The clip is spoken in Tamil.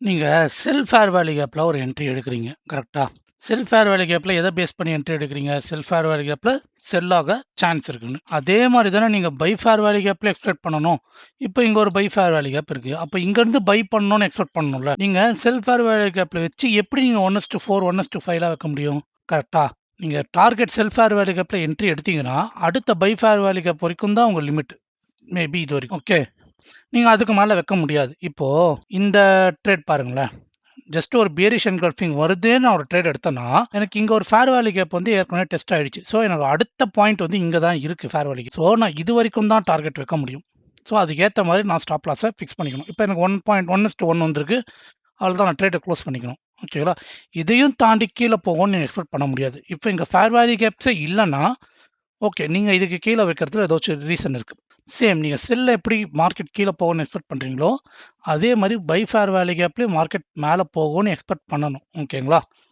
நீங்க செல் ஃபேர் வேல்யூ கேப்ல ஒரு என்ட்ரி எடுக்குறீங்க. கரெக்ட்டா? செல் ஃபேர் வேல்யூ கேப்ல எத பேஸ் பண்ணி என்ட்ரி எடுக்குறீங்க? செல் ஃபேர் வேல்யூ கேப்ல செல் ஆக சான்ஸ் இருக்குன்னு. அதே மாரி தானே நீங்க பை ஃபேர் வேல்யூ கேப்ல எக்ஸ்பெக்ட் பண்ணணும். இப்ப இங்க ஒரு பை ஃபேர் வேல்யூ கேப் இருக்கு. அப்ப இங்கருந்து பை பண்ணணும்னு எக்ஸ்பெக்ட் பண்ணணும்ல. நீங்க செல் ஃபேர் வேல்யூ கேப்ல வச்சு எப்படி நீங்க 1:4, 1:5 வைக்க முடியும்? கரெக்ட்டா? நீங்க டார்கெட் செல் ஃபேர் வேல்யூ கேப்ல என்ட்ரி எடுத்தீங்கன்னா, அடுத்த பை ஃபேர் வேல்யூ கேப் வரைக்கும் தான் உங்க லிமிட். மேபி இது வரைக்கும். ஓகே. நீங்க அதுக்கு மேல வைக்க முடியாது. இப்போ இந்த ட்ரேட் பாருங்களேன். ஜஸ்ட் ஒரு பியரிஷ் என்கல்ஃபிங் வருதுன்னு நான் ஒரு ட்ரேட் எடுத்தேன்னா, எனக்கு இங்க ஒரு ஃபேர் வேல்யூ கேப் வந்து ஏற்கனவே டெஸ்ட் ஆயிடுச்சு. ஸோ எனக்கு அடுத்த பாயிண்ட் வந்து இங்க தான் இருக்கு ஃபேர் வேல்யூ கேப். ஸோ நான் இதுவரைக்கும் தான் டார்கெட் வைக்க முடியும். ஸோ அதுக்கேத்த மாரி நான் ஸ்டாப் லாஸ ஃபிக்ஸ் பண்ணிக்கணும். இப்போ எனக்கு 1.1:1 வந்திருக்கு. அவ்வளோதான் நான் ட்ரேட்ட க்ளோஸ் பண்ணிக்கணும். ஓகேங்களா? இதையும் தாண்டி கீழ போகும்னு நீங்க எக்ஸ்பெக்ட் பண்ண முடியாது. இப்போ இங்க ஃபேர் வேல்யூ கேப்ஸே இல்லன்னா, ஓகே. நீங்க இதுக்கு கீழ வைக்கிறதுல ஏதாச்சும் ரீசன் இருக்கு. சேம் நீங்க செல்ல எப்படி மார்க்கெட் கீழ போகும்னு எக்ஸ்பெக்ட் பண்றீங்களோ, அதே மாரி பை ஃபேர் வேல்யூ கேப்லயும் மார்க்கெட் மேல போகும்னு எக்ஸ்பெக்ட் பண்ணணும். ஓகேங்களா?